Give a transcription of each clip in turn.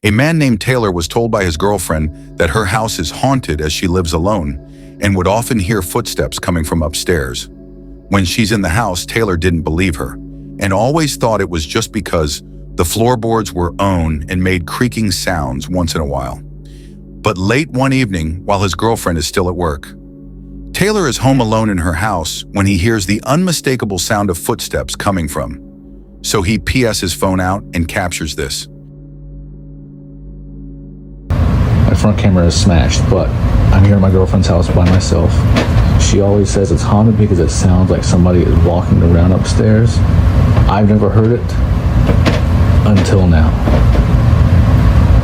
A man named Taylor was told by his girlfriend that her house is haunted as she lives alone and would often hear footsteps coming from upstairs. When she's in the house, Taylor didn't believe her and always thought it was just because the floorboards were own and made creaking sounds once in a while. But late one evening, while his girlfriend is still at work, Taylor is home alone in her house when he hears the unmistakable sound of footsteps coming from. So he PS his phone out and captures this. My front camera is smashed, but I'm here at my girlfriend's house by myself. She always says it's haunted because it sounds like somebody is walking around upstairs. I've never heard it until now.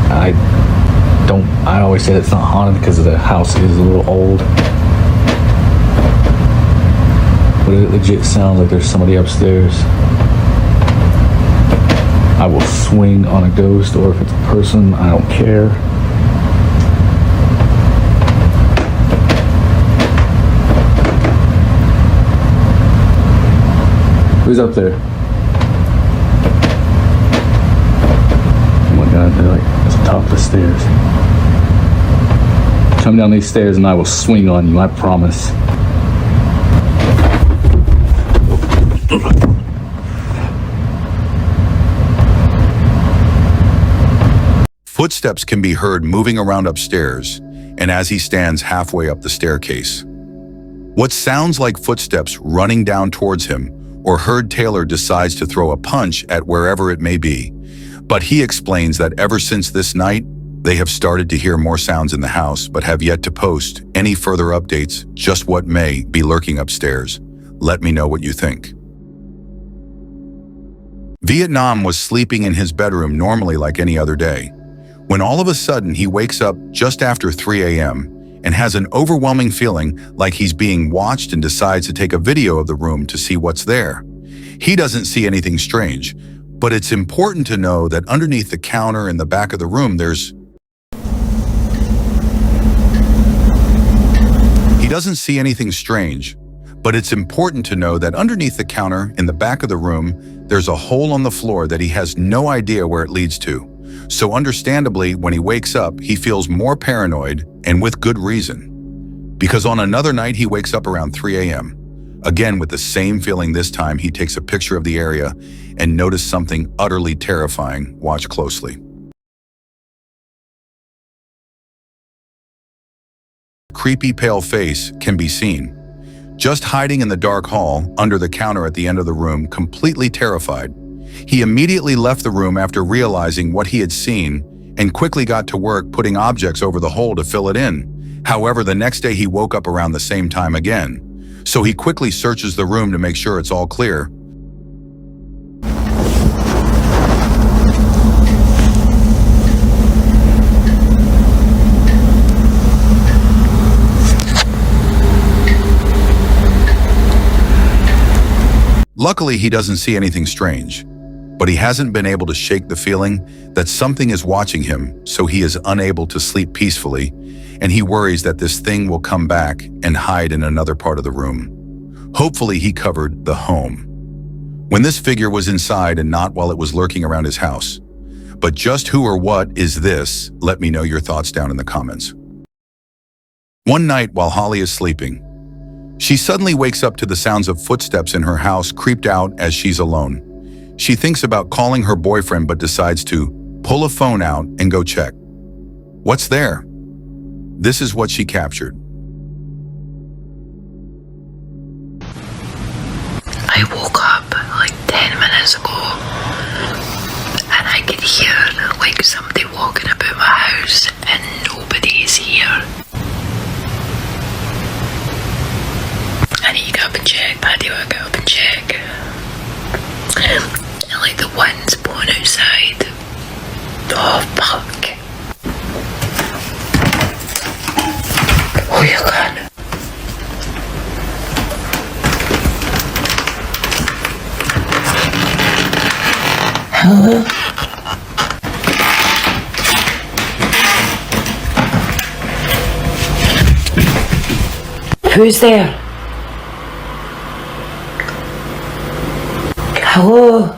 I always say it's not haunted because the house is a little old. But it legit sounds like there's somebody upstairs. I will swing on a ghost, or if it's a person, I don't care. Who's up there? Oh my God, they're like at the top of the stairs. Come down these stairs and I will swing on you, I promise. Footsteps can be heard moving around upstairs, and as he stands halfway up the staircase. What sounds like footsteps running down towards him, or heard Taylor decides to throw a punch at wherever it may be. But he explains that ever since this night, they have started to hear more sounds in the house, but have yet to post any further updates, just what may be lurking upstairs. Let me know what you think. Vietnam was sleeping in his bedroom normally like any other day, when all of a sudden he wakes up just after 3 a.m. and has an overwhelming feeling like he's being watched and decides to take a video of the room to see what's there. He doesn't see anything strange, but it's important to know that underneath the counter in the back of the room He doesn't see anything strange, but it's important to know that underneath the counter in the back of the room, there's a hole on the floor that he has no idea where it leads to. So understandably, when he wakes up, he feels more paranoid, and with good reason. Because on another night, he wakes up around 3 a.m. Again, with the same feeling this time, he takes a picture of the area and notices something utterly terrifying. Watch closely. A creepy pale face can be seen, just hiding in the dark hall under the counter at the end of the room, completely terrified. He immediately left the room after realizing what he had seen and quickly got to work putting objects over the hole to fill it in. However, the next day he woke up around the same time again. So he quickly searches the room to make sure it's all clear. Luckily, he doesn't see anything strange, but he hasn't been able to shake the feeling that something is watching him, so he is unable to sleep peacefully, and he worries that this thing will come back and hide in another part of the room. Hopefully, he covered the home when this figure was inside and not while it was lurking around his house. But just who or what is this? Let me know your thoughts down in the comments. One night while Holly is sleeping, she suddenly wakes up to the sounds of footsteps in her house, creeped out as she's alone. She thinks about calling her boyfriend but decides to pull a phone out and go check. What's there? This is what she captured. I woke up like 10 minutes ago and I could hear like somebody walking about my house and nobody's here. I need to get up and check. Paddy, I get up and check. And like the wind's blowing outside. Oh fuck. Oh, you can. Hello? Who's there? Hello?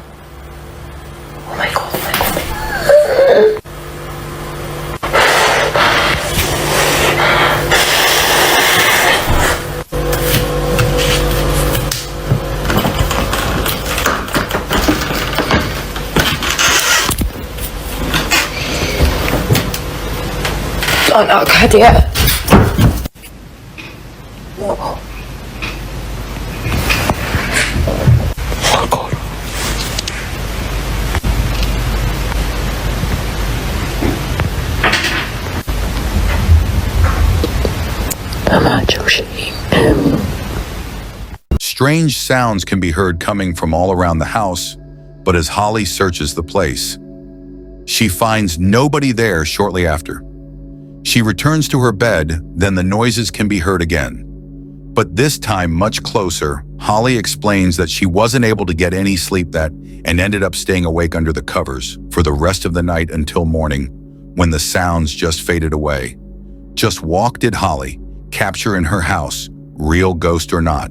Oh my god, oh my god. not a good idea. Oh God. I'm not joking. Strange sounds can be heard coming from all around the house, but as Holly searches the place, she finds nobody there shortly after. She returns to her bed, then the noises can be heard again. But this time much closer, Holly explains that she wasn't able to get any sleep and ended up staying awake under the covers for the rest of the night until morning, when the sounds just faded away. Just walk did Holly capture in her house, real ghost or not?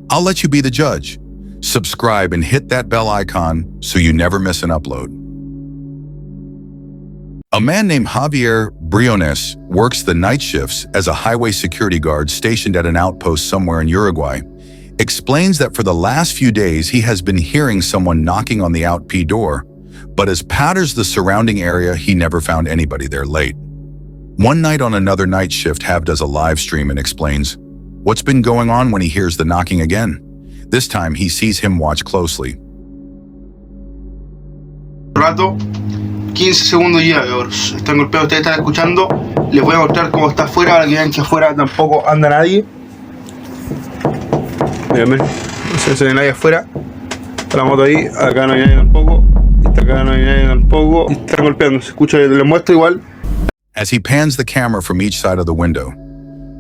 I'll let you be the judge. Subscribe and hit that bell icon so you never miss an upload. A man named Javier Briones works the night shifts as a highway security guard stationed at an outpost somewhere in Uruguay. Explains that for the last few days he has been hearing someone knocking on the outp door, but as patters the surrounding area, he never found anybody there late. One night on another night shift, Hav does a live stream and explains what's been going on when he hears the knocking again. This time he sees him watch closely. Rato, 15 segundos ya, cabros. Están golpeados, ustedes están escuchando. Les voy a mostrar cómo está afuera para que vean que afuera tampoco anda nadie. Miren, no se ve nadie afuera. Está la moto ahí, acá no hay nadie tampoco. Acá no hay nadie tampoco. Están golpeando, se escucha, les muestro igual. As he pans the camera from each side of the window,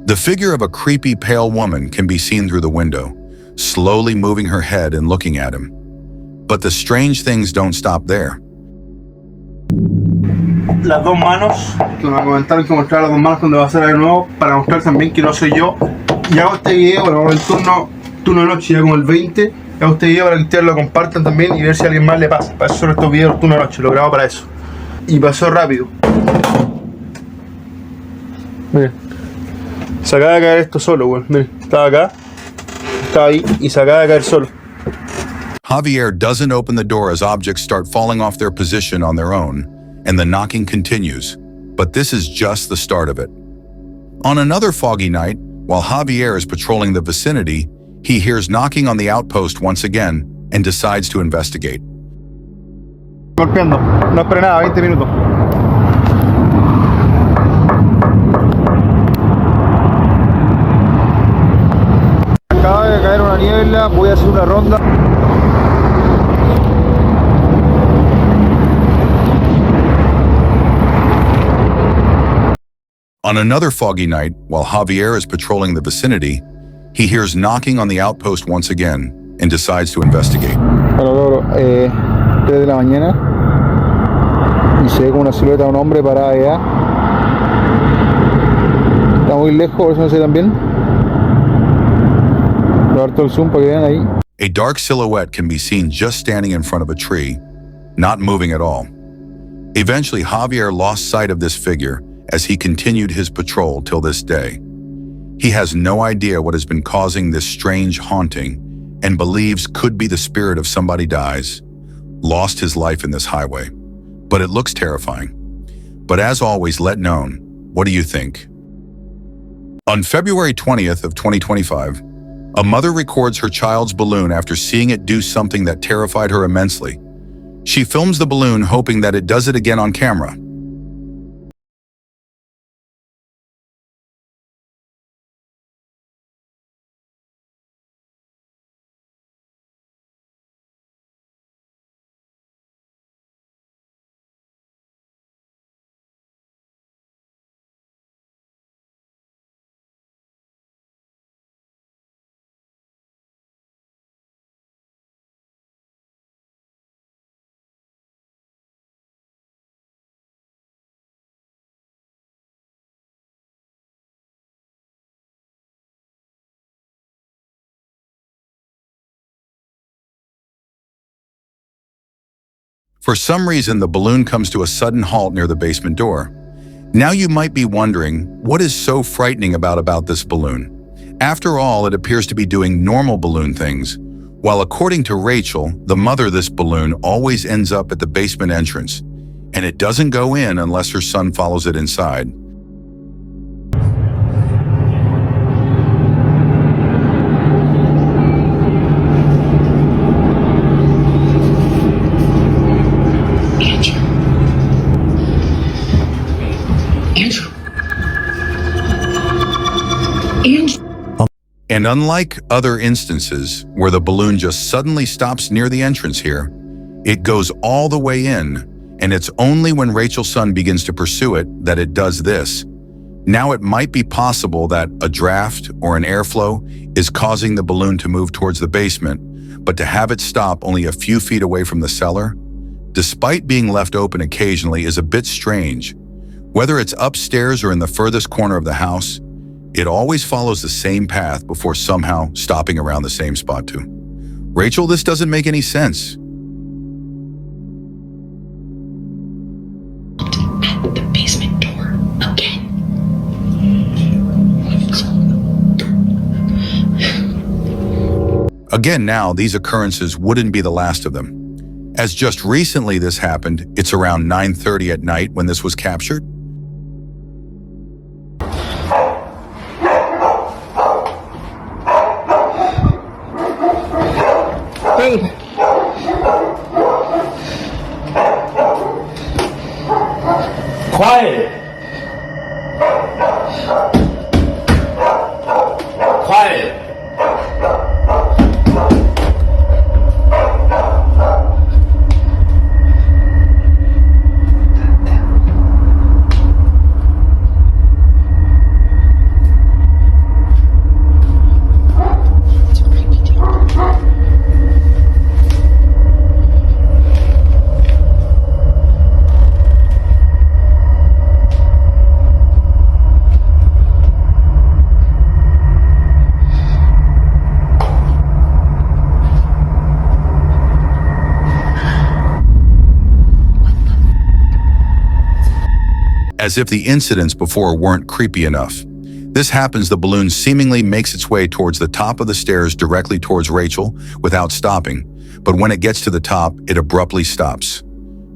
the figure of a creepy pale woman can be seen through the window, slowly moving her head and looking at him. But the strange things don't stop there. Las dos manos, que me comentaron que mostrar las dos manos cuando va a hacer de nuevo, para mostrar también que no soy yo. Y hago este video, bueno, el turno de noche, ya como el 20, hago este video para que ustedes lo compartan también y ver si a alguien más le pasa. Para eso son estos videos turno de noche, lo grabo para eso. Y pasó rápido. Miren, se acaba de caer esto solo, weón. Miren, estaba acá, estaba ahí y se acaba de caer solo. Javier doesn't open the door as objects start falling off their position on their own, and the knocking continues. But this is just the start of it. On another foggy night, while Javier is patrolling the vicinity, he hears knocking on the outpost once again and decides to investigate. Golpeando, no esperé nada, 20 minutos. Acaba de caer una niebla, voy a hacer una ronda. On another foggy night, while Javier is patrolling the vicinity, he hears knocking on the outpost once again and decides to investigate. Bueno, 3 de la mañana y se ve como una silueta de un hombre parada allá. Está muy lejos, por eso no se ve tan bien. Voy a dar todo el zoom para que vean ahí. A dark silhouette can be seen just standing in front of a tree, not moving at all. Eventually, Javier lost sight of this figure as he continued his patrol till this day. He has no idea what has been causing this strange haunting and believes could be the spirit of somebody lost his life in this highway. But it looks terrifying. But as always, let known, what do you think? On February 20th of 2025, a mother records her child's balloon after seeing it do something that terrified her immensely. She films the balloon hoping that it does it again on camera. For some reason, the balloon comes to a sudden halt near the basement door. Now you might be wondering, what is so frightening about this balloon? After all, it appears to be doing normal balloon things, while according to Rachel, the mother of this balloon always ends up at the basement entrance, and it doesn't go in unless her son follows it inside. Andrew. Andrew. And unlike other instances where the balloon just suddenly stops near the entrance here, it goes all the way in, and it's only when Rachel's son begins to pursue it that it does this. Now it might be possible that a draft or an airflow is causing the balloon to move towards the basement, but to have it stop only a few feet away from the cellar, despite being left open occasionally, is a bit strange. Whether it's upstairs or in the furthest corner of the house, it always follows the same path before somehow stopping around the same spot too. Rachel, this doesn't make any sense. At the basement door again. Again, now, these occurrences wouldn't be the last of them. As just recently this happened, it's around 9:30 at night when this was captured. Quiet! Quiet! As if the incidents before weren't creepy enough. This happens, the balloon seemingly makes its way towards the top of the stairs directly towards Rachel without stopping, but when it gets to the top, it abruptly stops.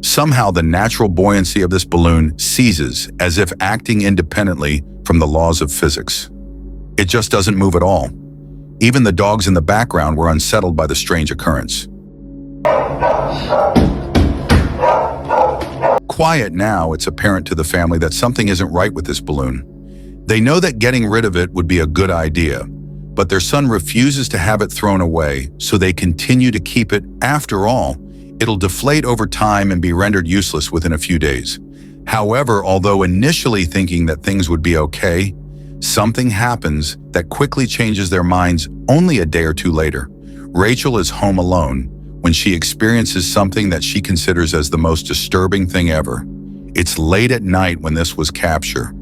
Somehow the natural buoyancy of this balloon ceases, as if acting independently from the laws of physics. It just doesn't move at all. Even the dogs in the background were unsettled by the strange occurrence. Quiet now, it's apparent to the family that something isn't right with this balloon. They know that getting rid of it would be a good idea, but their son refuses to have it thrown away, so they continue to keep it. After all, it'll deflate over time and be rendered useless within a few days. However, although initially thinking that things would be okay, something happens that quickly changes their minds only a day or two later. Rachel is home alone when she experiences something that she considers as the most disturbing thing ever. It's late at night when this was captured.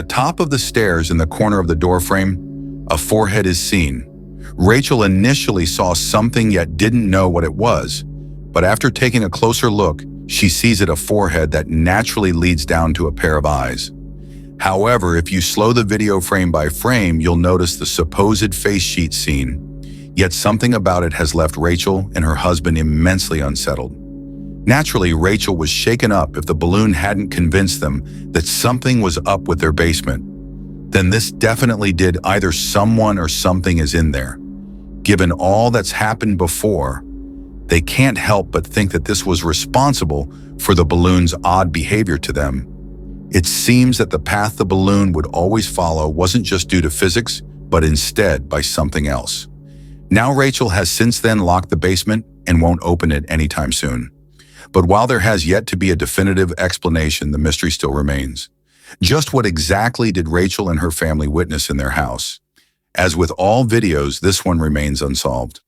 Top of the stairs in the corner of the doorframe, a forehead is seen. Rachel initially saw something yet didn't know what it was, but after taking a closer look, she sees it a forehead that naturally leads down to a pair of eyes. However, if you slow the video frame by frame, you'll notice the supposed face sheet scene. Yet something about it has left Rachel and her husband immensely unsettled. Naturally, Rachel was shaken up. If the balloon hadn't convinced them that something was up with their basement, then this definitely did. Either someone or something is in there. Given all that's happened before, they can't help but think that this was responsible for the balloon's odd behavior to them. It seems that the path the balloon would always follow wasn't just due to physics, but instead by something else. Now Rachel has since then locked the basement and won't open it anytime soon. But while there has yet to be a definitive explanation, the mystery still remains. Just what exactly did Rachel and her family witness in their house? As with all videos, this one remains unsolved.